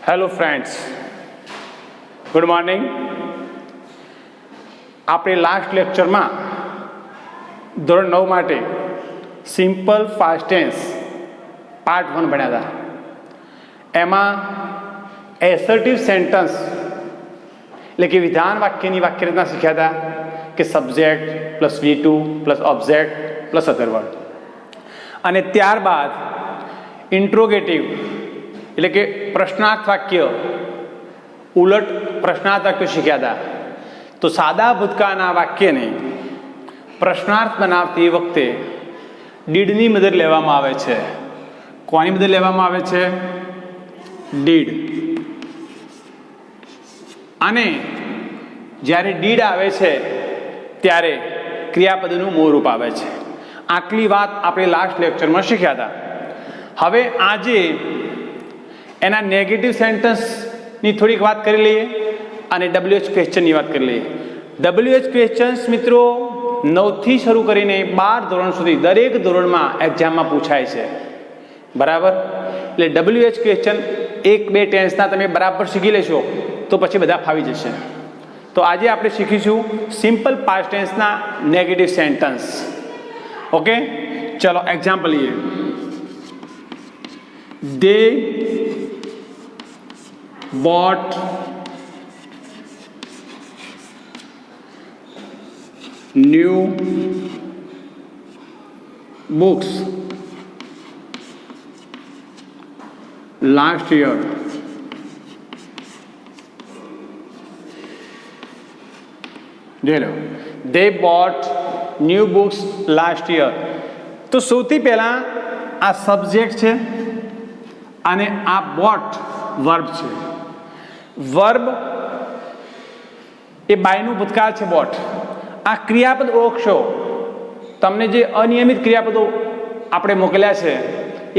Hello friends, good morning. આપણે last લેક્ચરમાં ધોરણ 9 માટે સિમ્પલ પાસ્ટ ટેન્સ પાર્ટ 1 ભણ્યા હતા. એમાં એસર્ટિવ સેન્ટન્સ એટલે કે વિધાન વાક્યની વાક્ય રચના શીખ્યા હતા કે subject plus V2 plus object plus અધર વર્ડ. અને ત્યારબાદ ઇન્ટ્રોગેટિવ એટલે કે પ્રશ્નાર્થ વાક્ય ઉલટ પ્રશ્નાર્થ વાક્ય શીખ્યા હતા. તો સાદા ભૂતકાળના વાક્યને પ્રશ્નાર્થ બનાવતી વખતે ડીડની મદદ લેવામાં આવે છે. કોની મદદ લેવામાં આવે છે? ડીડ. અને જ્યારે ડીડ આવે છે ત્યારે ક્રિયાપદનું મૂળ રૂપ આવે છે. આટલી વાત આપણે લાસ્ટ લેક્ચરમાં શીખ્યા હતા. હવે આજે એના નેગેટિવ સેન્ટેન્સની થોડીક વાત કરી લઈએ અને WH ક્વેશ્ચનની વાત કરી લઈએ. WH ક્વેશ્ચન્સ મિત્રો 9થી શરૂ કરીને 12 ધોરણ સુધી દરેક ધોરણમાં એક્ઝામમાં પૂછાય છે, બરાબર? એટલે WH ક્વેશ્ચન 1-2 ટેન્સના તમે બરાબર શીખી લેશો તો પછી બધા ફાવી જશે. તો આજે આપણે શીખીશું સિમ્પલ પાસ્ટ ટેન્સના નેગેટિવ સેન્ટેન્સ. ઓકે, ચલો એક્ઝામ્પલ લઈએ. They bought new books last year. જોઈ લો, they bought new books last year. તો સૌથી પહેલા આ સબ્જેક્ટ છે અને આ bought વર્બ છે. વર્બ એ બાયનું ભૂતકાળ છે બોટ. આ ક્રિયાપદ ઓળખશો. તમને જે અનિયમિત ક્રિયાપદો આપણે મોકલ્યા છે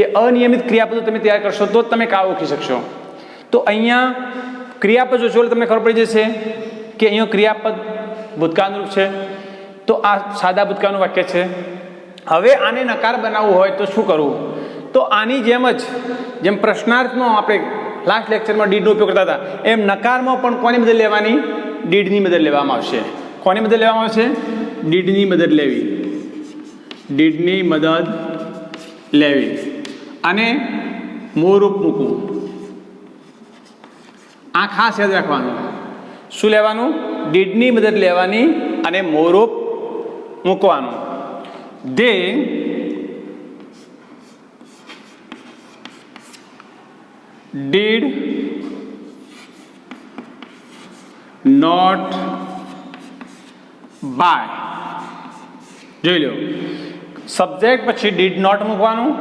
એ અનિયમિત ક્રિયાપદો તમે તૈયાર કરશો તો જ તમે કાં ઓળખી શકશો. તો અહીંયા ક્રિયાપદ જોશો એટલે તમને ખબર પડી જશે કે અહીંયા ક્રિયાપદ ભૂતકાળનું રૂપ છે. તો આ સાદા ભૂતકાળનું વાક્ય છે. હવે આને નકાર બનાવવું હોય તો શું કરવું? તો આની જેમ જ જેમ પ્રશ્નાર્થમાં આપણે લાસ્ટ લેક્ચરમાં ડીડનો ઉપયોગ કરતા હતા એમ નકારમાં પણ કોની મદદ લેવાની? ડીડની મદદ લેવામાં આવશે. કોની મદદ લેવામાં આવશે? ડીડની મદદ લેવી. ડીડની મદદ લેવી અને મૂળરૂપ મૂકવું. આ ખાસ યાદ રાખવાનું. શું લેવાનું? ડીડની મદદ લેવાની અને મૂળરૂપ મૂકવાનું. દે did not buy. જોઈ લો, સબ્જેક્ટ પછી did not મૂકવાનું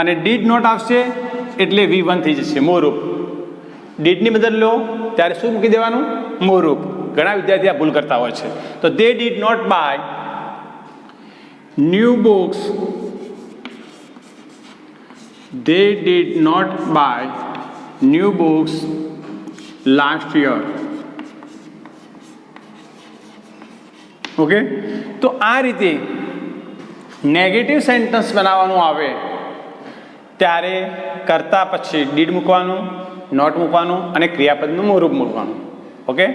અને did not આવશે એટલે V1 થઈ જશે મૂળરૂપ. did ની બદલ લો ત્યારે શું મૂકી દેવાનું? મૂળરૂપ. ઘણા વિદ્યાર્થી આ ભૂલ કરતા હોય છે. તો they did not buy new books. They did not buy new books last year. Okay, તો આ રીતે નેગેટિવ સેન્ટેન્સ બનાવવાનું આવે ત્યારે કરતા પછી ડીડ મૂકવાનું, નોટ મૂકવાનું અને ક્રિયાપદનું મૂળરૂપ મૂકવાનું. ઓકે,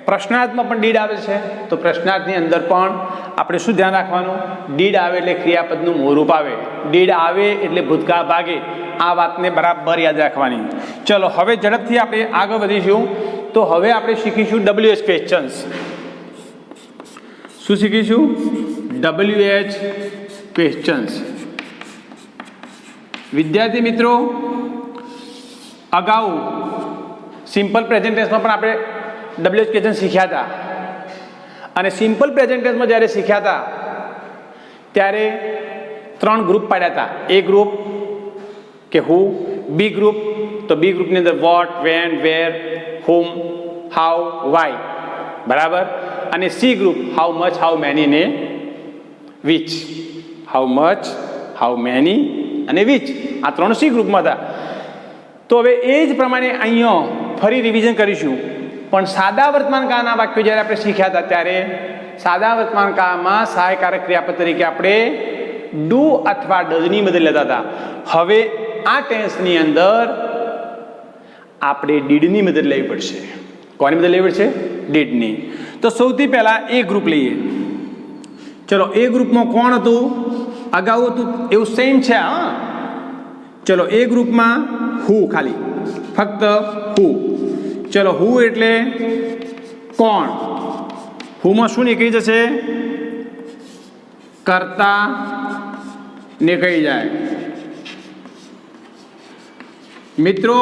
પ્રશ્નાર્થમાં પણ ડીડ આવે છે તો પ્રશ્નાર્થની અંદર પણ આપણે શું ધ્યાન રાખવાનું? ડીડ આવે એટલે ક્રિયાપદનું મૂળરૂપ આવે. ડીડ આવે એટલે ભૂતકાળ ભાગે. આ વાતને બરાબર યાદ રાખવાની. ચલો હવે ઝડપથી આપણે આગળ વધીશું. તો હવે આપણે શીખીશું WH ક્વેશ્ચન્સ. શું શીખીશું? WH questions. વિદ્યાર્થી મિત્રો, અગાઉ સિમ્પલ પ્રેઝન્ટેશનમાં પણ આપણે WH ક્વેશ્ચન શીખ્યા હતા. અને સિમ્પલ પ્રેઝન્ટેશનમાં જ્યારે શીખ્યા હતા ત્યારે 3 ગ્રુપ પાડ્યા હતા. એ ગ્રુપ કે હુ, બી ગ્રુપ તો બી ગ્રુપની અંદર what, when, where, whom, how, why, બરાબર. અને C group how much, how many ને which. How much, how many અને વિચ, આ 3 સી ગ્રુપમાં હતા. તો હવે એ જ પ્રમાણે અહીંયા ફરી રિવિઝન કરીશું. પણ સાદા વર્તમાન કાળના વાક્યો જ્યારે આપણે શીખ્યા હતા ત્યારે સાદા વર્તમાન કાળમાં સહાયકારક ક્રિયાપદ તરીકે આપણે ડુ અથવા ડઝની મદદ લેતા હતા. હવે આ ટેન્સની અંદર આપણે ડીડની મદદ લેવી પડશે. કોની મદદ લેવી પડશે? ડીડની. તો સૌથી પહેલાં એ ગ્રુપ લઈએ. ચલો એ ગ્રુપમાં કોણ હતું? અગાઉ હતું એવું સેમ છે. હા ચલો એ ગ્રુપમાં હુ, ખાલી ફક્ત હુ. ચલો હુ એટલે કોણ? હુમાં શું નીકળી જશે? કર્તા નીકળી જાય. મિત્રો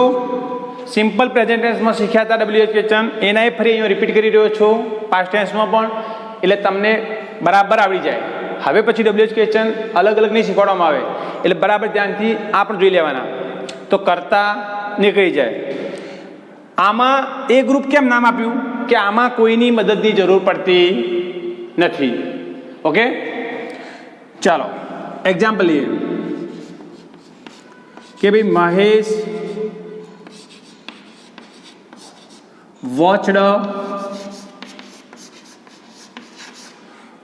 સિમ્પલ પ્રેઝન્ટ ટેન્સમાં શીખ્યા હતા WH ક્વેશ્ચન, એના ફરી અહીંયા રિપીટ કરી રહ્યો છું પાસ્ટ ટેન્સમાં પણ, એટલે તમને બરાબર આવડી જાય. હવે પછી WH ક્વેશ્ચન અલગ અલગ નહીં શીખવાડવામાં આવે, એટલે બરાબર ધ્યાનથી આ પણ જોઈ લેવાના. તો કર્તા નીકળી જાય. આમાં એ ગ્રુપ કેમ નામ આપ્યું? કે આમાં કોઈની મદદની જરૂર પડતી નથી. ઓકે ચાલો એક્ઝામ્પલ લઈએ કે ભાઈ મહેશ વોચડ,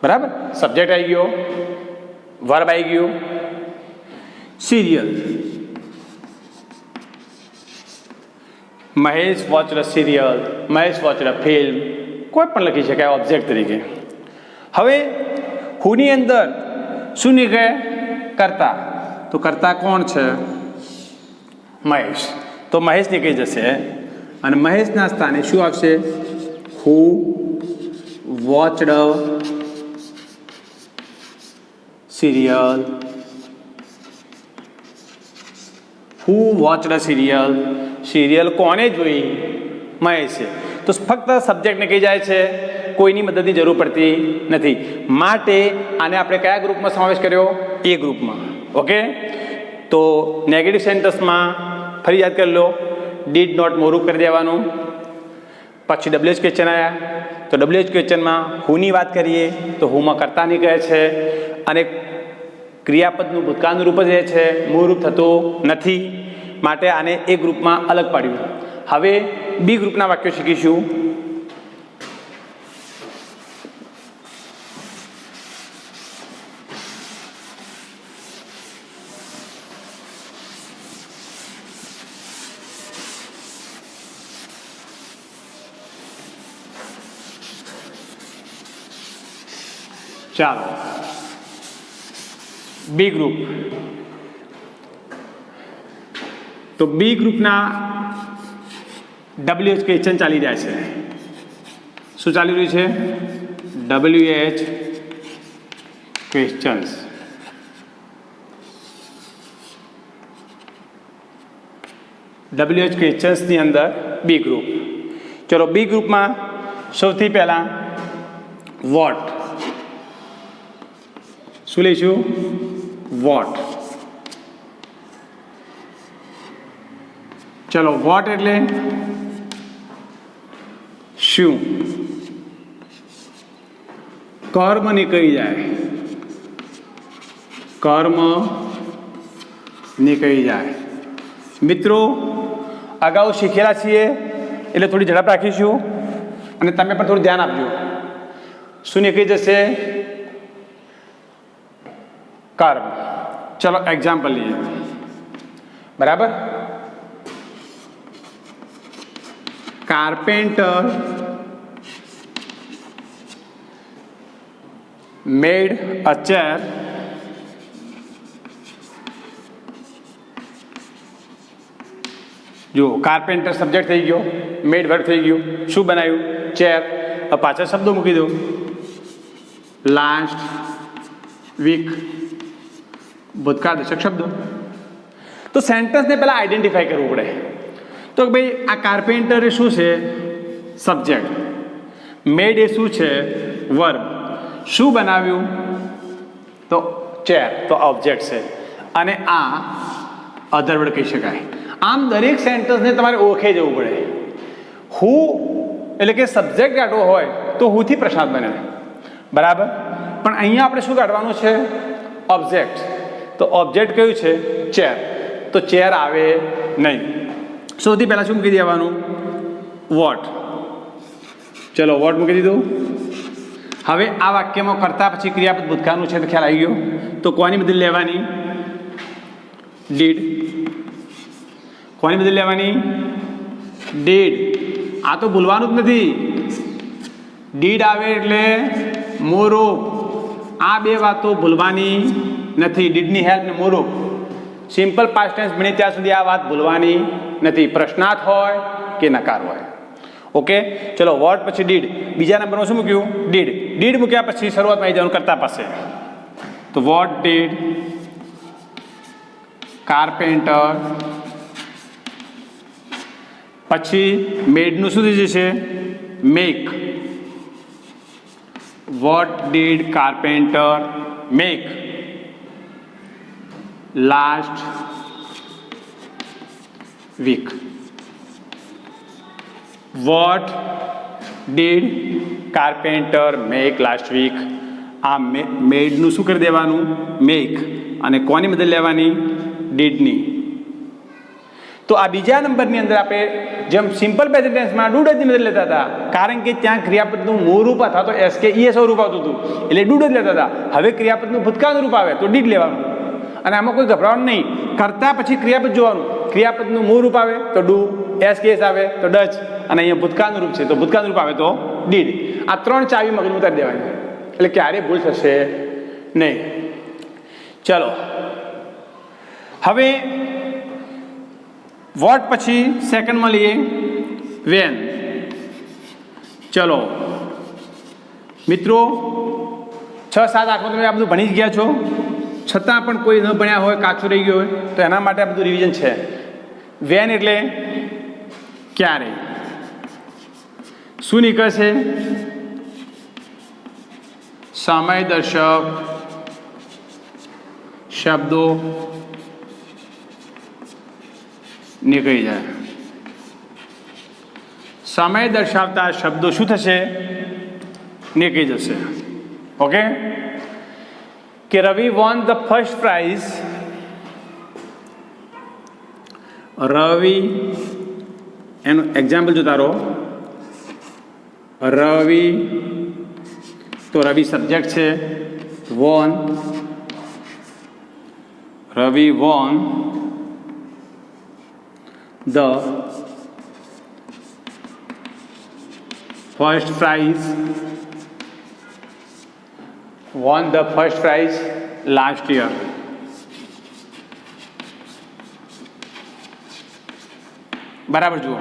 બરાબર, સબ્જેક્ટ આવી ગયો, વર્બ આવી ગયો, serial. Mahesh watched serial, Mahesh watched film, કોઈ પણ લખી શકાય ઓબ્જેક્ટ તરીકે. હવે હુની અંદર શું નીકળે? કર્તા. તો કર્તા કોણ છે? મહેશ. તો મહેશ નીકળી જશે અને મહેશના સ્થાને શું આવશે? હુ વોચડ સિરિયલ. હુ વોચડ સિરિયલ. સિરિયલ કોને જોઈ? મહેશે. તો ફક્ત સબ્જેક્ટ નીકળી જાય છે, કોઈની મદદની જરૂર પડતી નથી. માટે આને આપણે કયા ગ્રુપમાં સમાવેશ કર્યો? એ ગ્રુપમાં. ઓકે તો નેગેટિવ સેન્ટેન્સમાં ફરી યાદ કરી લો, ડીડ નોટ મોરું કરી દેવાનું. પછી WH ક્વેશ્ચન આવ્યા, તો WH ક્વેશ્ચનમાં હુની વાત કરીએ તો હુમાં કર્તા નીકળે છે અને ક્રિયાપદનું ભૂતકાળનું રૂપ જ છે, મૂળ રૂપ થતું નથી. માટે આને એ ગ્રુપમાં અલગ પાડ્યું. હવે બી ગ્રુપના વાક્યો શીખીશું. ચાલો બી ગ્રુપ. તો બી ગ્રુપના WH ક્વેશ્ચન ચાલી રહ્યા છે. શું ચાલી રહ્યું છે? WH questions. WH ક્વેશ્ચન્સની અંદર બી ગ્રુપ. ચલો બી ગ્રુપમાં સૌથી પહેલાં વોટ. શું લઈશું? વોટ. ચલો વોટ એટલે શું? કર્મ નીકળી જાય. કર્મ નીકળી જાય. મિત્રો અગાઉ શીખેલા છીએ એટલે થોડી ઝડપ રાખીશું અને તમે પણ થોડું ધ્યાન આપજો. શું નીકળી જશે? કર્મ. ચલો એક્ઝામ્પલ લઈએ. બરાબર, કાર્પેન્ટર મેડ અ ચેર જો કાર્પેન્ટર સબ્જેક્ટ થઈ ગયો, મેડ વર્બ થઈ ગયું, શું બનાવ્યું? ચેર. પાછળ શબ્દો મૂકી દો. લાસ્ટ વીક, ભૂતકાળ દર્શક શબ્દો. તો સેન્ટેન્સને પહેલાં આઈડેન્ટિફાઈ કરવું પડે. તો ભાઈ આ કાર્પેન્ટર એ શું છે? સબ્જેક્ટ. મેડ એ શું છે? વર્બ. શું બનાવ્યું? તો ચેર, તો ઓબ્જેક્ટ છે. અને આ અધર વર્ડ કહી શકાય. આમ દરેક સેન્ટેન્સને તમારે ઓળખી જવું પડે. હુ એટલે કે સબ્જેક્ટ કાઢવો હોય તો હુથી પ્રશ્નાર્થ બને. બરાબર, પણ અહીંયા આપણે શું કાઢવાનું છે? ઓબ્જેક્ટ. તો ઓબ્જેક્ટ કયું છે? ચેર. તો ચેર આવે નહીં. સૌથી પહેલાં શું મૂકી દેવાનું? વોટ. ચલો વોટ મૂકી દીધું. હવે આ વાક્યમાં કરતા પછી ક્રિયાપદ ભૂતકાળનું છે તો ખ્યાલ આવી ગયો. તો કોની બદલી લેવાની? ડીડ. કોની બદલી લેવાની? ડીડ, આ તો ભૂલવાનું જ નથી. ડીડ આવે એટલે મોરૂપ. આ બે વાતો ભૂલવાની નથી. ડીડની હેલ્પ ને મોરૂપ. સિમ્પલ પાસ્ટ ટેન્સ ભણીએ ત્યાં સુધી આ વાત ભૂલવાની નથી, પ્રશ્નાર્થ હોય કે નકાર હોય. ઓકે, ચલો વોટ પછી ડીડ. બીજા નંબરમાં શું મૂક્યું? ડીડ. ડીડ મૂક્યા પછી શરૂઆતમાં આવી જવાનું કર્તા પાસે. તો વોટ ડીડ કાર્પેન્ટર, પછી મેડનું શું થઈ જશે? Make. What did carpenter make last week. What did carpenter make last week. આ મેડનું શું કરી દેવાનું? મેક. અને કોની મદદ લેવાની? ડીડની. તો આ બીજા નંબરની અંદર આપણે જેમ સિમ્પલ પ્રેઝન્ટ ટેન્સમાં ડુડ જ મદદ લેતા હતા, કારણ કે ત્યાં ક્રિયાપદનું મૂળ રૂપ અથવા તો એસ કે ઈએસ રૂપ આવતું હતું એટલે ડુડ જ લેતા હતા. હવે ક્રિયાપદનું ભૂતકાળનું રૂપ આવે તો ડીડ લેવાનું. અને આમાં કોઈ ગભરાવાનું નહીં. કરતા પછી ક્રિયાપદ જોવાનું. ક્રિયાપદનું મૂળ રૂપ આવે તો ડુ, એસ કે એસ આવે તો ડચ, અને અહીંયા ભૂતકાળનું રૂપ છે તો ભૂતકાળનું રૂપ આવે તો ડીડ. આ ત્રણ ચાવી મગજમાં ઉતારી દેવાની એટલે ક્યારેય ભૂલ થશે નહીં. ચલો હવે વોટ પછી સેકન્ડમાં લઈએ વેન. ચલો મિત્રો, 6-7 આંકડો તમે આ બધું ભણી જ ગયા છો, છતાં પણ કોઈ ન ભણ્યા હોય, કાચું રહી ગયું હોય તો એના માટે આ બધું રિવિઝન છે. વેન એટલે ક્યારે. શું નીકળશે? સમય દર્શક શબ્દો નીકળી જાય. સમય દર્શાવતા શબ્દો શું થશે? નીકળી જશે. ઓકે, કે Ravi won the first prize. Ravi, એનું એક્ઝામ્પલ જોતા રહો. રવિ, તો રવિ સબ્જેક્ટ છે. Won, Ravi won the first prize, won the first prize last year. બરાબર જુઓ.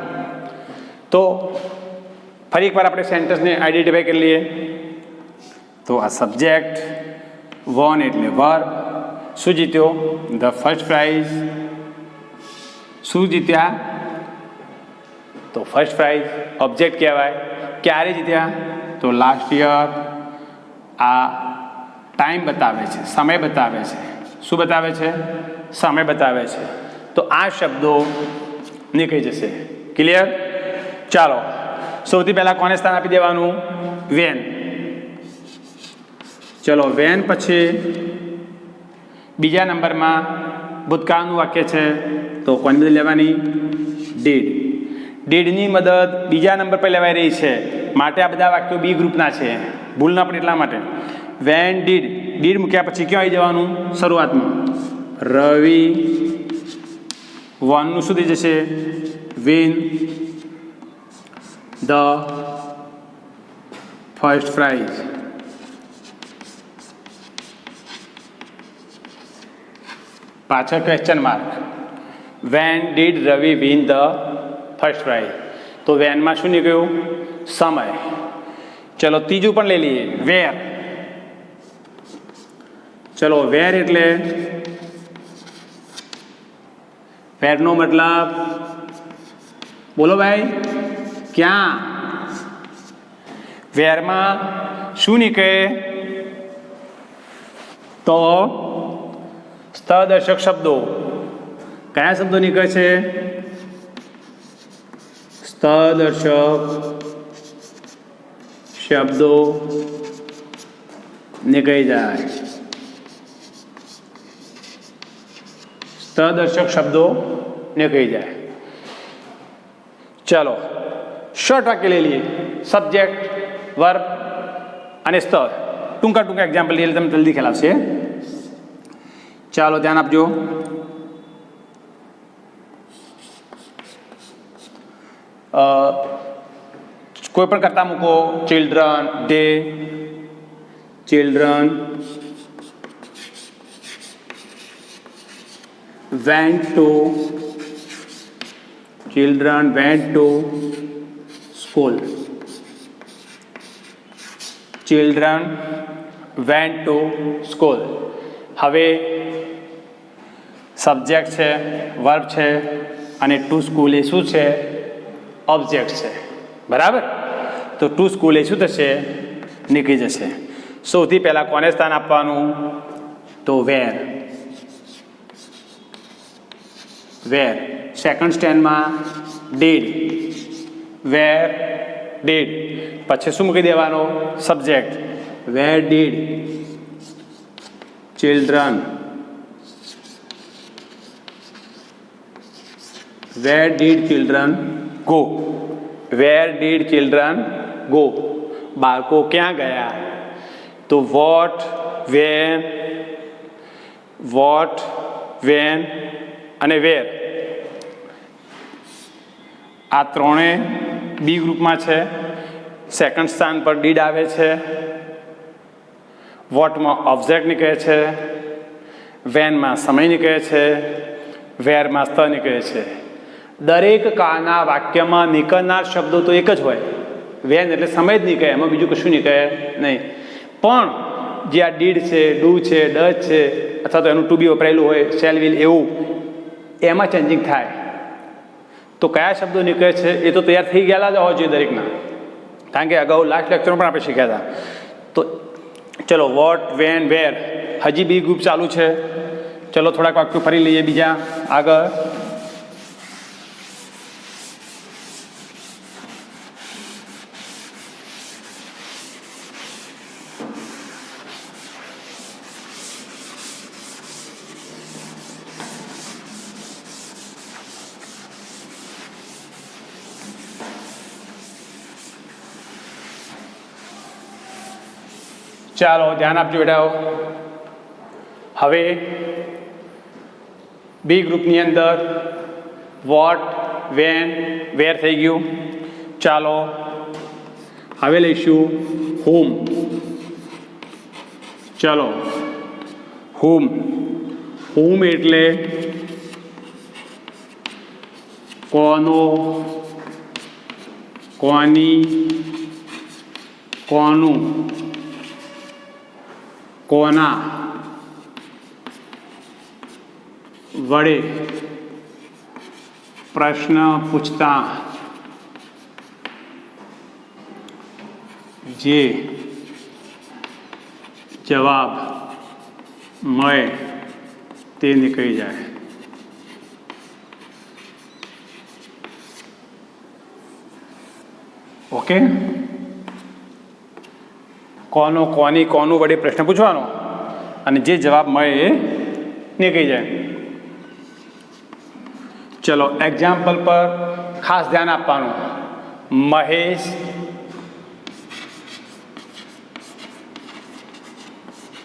તો ફરી એકવાર આપણે સેન્ટેન્સને આઈડેન્ટિફાઈ કરી લઈએ. તો આ સબ્જેક્ટ, વોન એટલે વર્બ. શું જીત્યો? The first price. શું જીત્યા? તો ફર્સ્ટ પ્રાઇઝ ઓબ્જેક્ટ કહેવાય. ક્યારે જીત્યા? તો લાસ્ટ યર. આ ટાઈમ બતાવે છે, સમય બતાવે છે. શું બતાવે છે? સમય બતાવે છે. તો આ શબ્દો નીકળી જશે. ક્લિયર? ચાલો, સૌથી પહેલાં કોને સ્થાન આપી દેવાનું? વેન. ચલો, વેન પછી બીજા નંબરમાં ભૂતકાળનું વાક્ય છે તો કોની મદદ લેવાની? ડીડ. ડીડની મદદ બીજા નંબર પર લેવાઈ રહી છે, માટે આ બધા વાક્યો બી ગ્રુપના છે. ભૂલ ના પડે એટલા માટે. વેન ડીડ, ડીડ મૂક્યા પછી ક્યાં આવી જવાનું? શરૂઆતમાં. રવિ વોનનું શું થઈ જશે? Win the first prize. પાછળ question mark. When did Ravi win the first prize. તો વેનમાં શું નીકળ્યું? સમય. ચલો ત્રીજું પણ લઈ લઈએ, વેર. ચલો વેર એટલે, વેરનો મતલબ બોલો ભાઈ, ક્યાં. વેરમાં શું નીકળે? તો સ્થળદર્શક શબ્દો. કયા શબ્દો નીકળે છે? સ્થળદર્શક શબ્દો નીકળી જાય. સ્થળદર્શક શબ્દો નીકળી જાય. ચલો શોર્ટ વાક્ય લઈ લઈએ. સબ્જેક્ટ, વર્બ અને સ્થળ. ટૂંકા ટૂંકા એક્ઝામ્પલ લઈએ, તમને જલ્દી ખ્યાલ આવશે. ચાલો ધ્યાન આપજો. કોઈ પણ કરતા મૂકો. Children, day, children went to school. Children went to school. હવે સબ્જેક્ટ છે, વર્બ છે અને ટુ સ્કૂલ એ શું છે? ઓબ્જેક્ટ છે. બરાબર. તો ટુ સ્કૂલ એ શું થશે? નીકળી જશે. સૌથી પહેલાં કોને સ્થાન આપવાનું? તો વેર. વેર. સેકન્ડ સ્ટેન્ડમાં ડીડ. Where did. પછી શું મૂકી દેવાનો? Subject. Where did children. Where did children go. Where did children go. બાળકો ક્યાં ગયા? તો વોટ, વેન અને વેર આ ત્રણે બી ગ્રુપમાં છે. સેકન્ડ સ્થાન પર ડીડ આવે છે. વોટમાં ઓબ્જેક્ટ નીકળે છે. વેનમાં સમય નીકળે છે. વેરમાં સ્થળ નીકળે છે. દરેક કાળના વાક્યમાં નીકળનાર શબ્દો તો એક જ હોય. વેન એટલે સમય જ નીકળે, એમાં બીજું કશું નીકળે નહીં. પણ જે આ ડીડ છે, ડુ છે, ડચ છે, અથવા તો એનું ટુ બી વપરાયેલું હોય, શેલ વિલ, એવું એમાં ચેન્જિંગ થાય. તો કયા શબ્દો નીકળે છે એ તો તૈયાર થઈ ગયેલા જ હોવા જોઈએ દરેકના, કારણ કે અગાઉ લાસ્ટ લેક્ચરમાં પણ આપણે શીખ્યા હતા. તો ચલો, વોટ, વેન, વેર, હજી બી ગ્રુપ ચાલુ છે. ચલો થોડાક વાક્યો ફરી લઈએ બીજા આગળ. ચાલો ધ્યાન આપજો બેટાઓ. હવે બી ગ્રુપની અંદર વોટ, વેન, વેર થઈ ગયું. ચાલો હવે લઈશું હોમ. ચાલો, હોમ. હોમ એટલે કોનો, કોની, કોનું, કોના વડે પ્રશ્ન પૂછતા જે જવાબ મળે તે નીકળી જાય. ઓકે. કોનો, કોની, કોનું વડે પ્રશ્ન પૂછવાનો અને જે જવાબ મળે એ નીકળી જાય. ચલો એક્ઝામ્પલ પર ખાસ ધ્યાન આપવાનું. Mahesh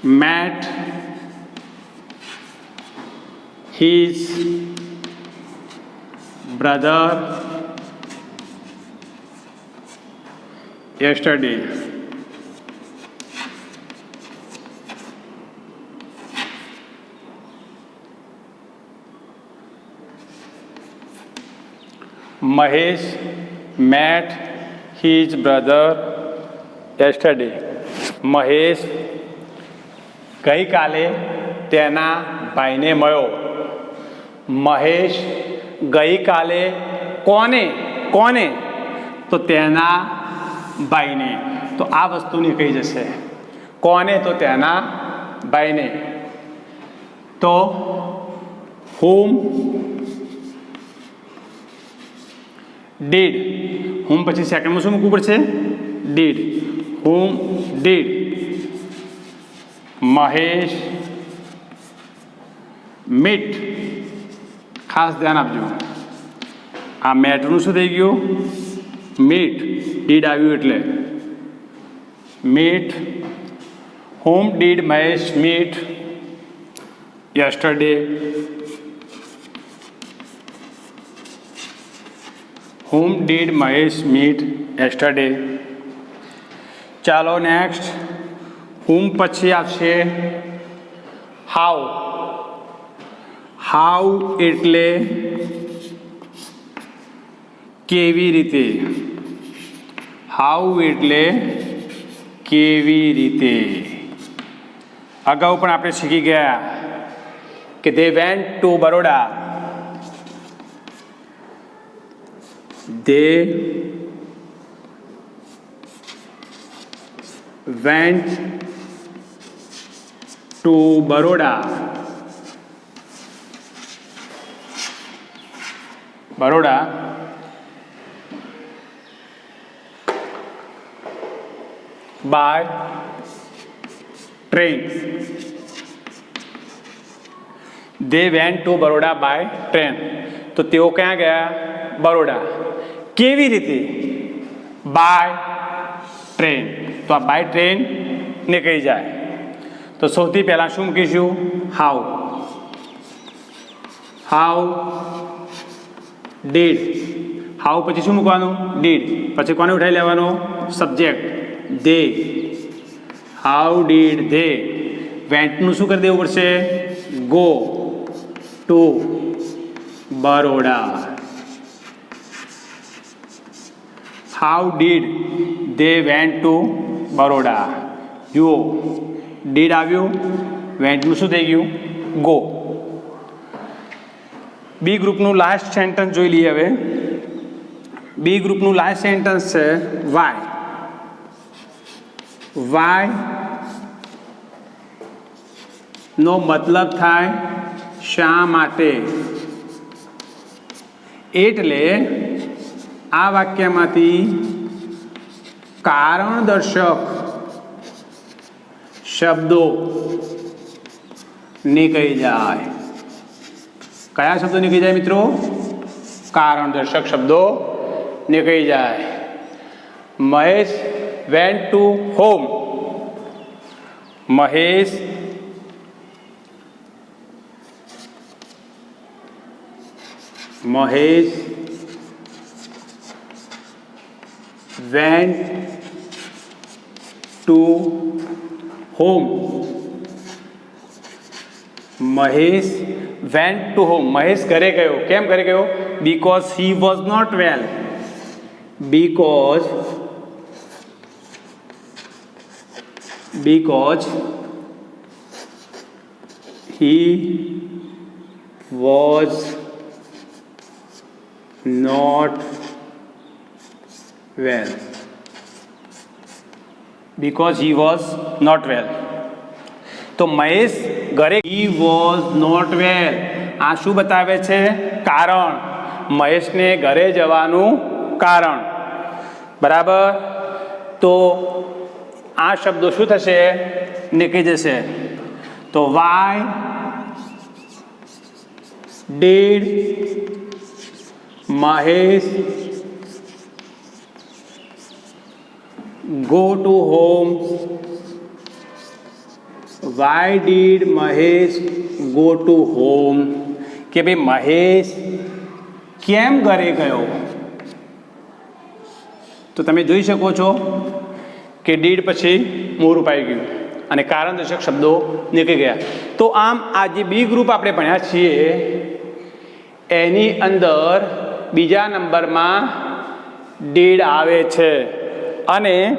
met his brother yesterday. Mahesh met his brother yesterday. Mahesh ગઈકાલે તેના ભાઈને મળ્યો. મહેશ ગઈકાલે કોને, કોને? તો તેના ભાઈને. તો આ વસ્તુની કહી જશે. કોને? તો તેના ભાઈને. તો whom did. whom પછી સેકન્ડમાં શું મૂકવું પડશે? did. whom did Mahesh meet. ખાસ ધ્યાન આપજો. આ મેટનું શું થઈ ગયું? મીટ. ડીડ આવ્યું એટલે meet. whom did Mahesh meet yesterday? whom did Mahesh meet yesterday? ચાલો નેક્સ્ટ. whom પછી આવશે how. how એટલે કેવી રીતે. how એટલે કેવી રીતે. અગાઉ પણ આપણે શીખી ગયા કે they went to Baroda. they went to Baroda. Baroda by train. they went to Baroda by train. તો તેઓ ક્યાં ગયા? બરોડા. કેવી રીતે? By train. તો આ બાય ટ્રેન નીકળી જાય. તો સૌથી પહેલાં શું મૂકીશું? હાઉ. How did. હાઉ પછી શું મૂકવાનું? ડીડ. પછી કોને ઉઠાવી લેવાનો? Subject they. How did they. વેન્ટનું શું કરી દેવું પડશે? Go to Baroda. How did they went to Baroda. જુઓ ડીડ આવ્યું, વેન્ટનું શું થઈ ગયું? ગો. બી ગ્રુપનું લાસ્ટ સેન્ટેન્સ જોઈ લઈએ હવે. બી ગ્રુપનું લાસ્ટ સેન્ટેન્સ છે વાય. વાય નો મતલબ થાય શા માટે. એટલે આ વાક્યમાંથી કારણ દર્શક શબ્દો નીકળી જાય. કયા શબ્દો નીકળી જાય મિત્રો? કારણ દર્શક શબ્દો નીકળી જાય. Mahesh went to home. Mahesh went to home. Mahesh went to home. Mahesh ઘરે ગયો. કેમ ઘરે ગયો? because he was not well. because he was not well. because he was not well. તો મહેશ ઘરે he was not well. આ શું બતાવે છે? કારણ. મહેશને ઘરે જવાનું કારણ. બરાબર. તો આ શબ્દો શું થશે? નીકળી જશે. તો why did Mahesh go to home. why did Mahesh go to home? કે ભાઈ મહેશ કેમ ઘરે ગયો? તો તમે જોઈ શકો છો કે ડીડ પછી મૂળ રૂપાઈ ગયું અને કારણ દર્શક શબ્દો નીકળી ગયા. તો આમ આ જે બી ગ્રુપ આપણે ભણ્યા છીએ એની અંદર બીજા નંબરમાં ડીડ આવે છે અને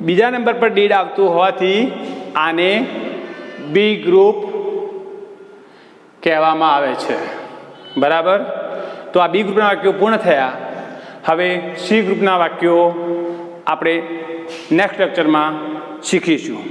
બીજા નંબર પર ડીડ આવતું હોવાથી આને બી ગ્રુપ કહેવામાં આવે છે. બરાબર. તો આ બી ગ્રુપના વાક્યો પૂર્ણ થયા. હવે સી ગ્રુપના વાક્યો આપણે નેક્સ્ટ લેક્ચરમાં શીખીશું.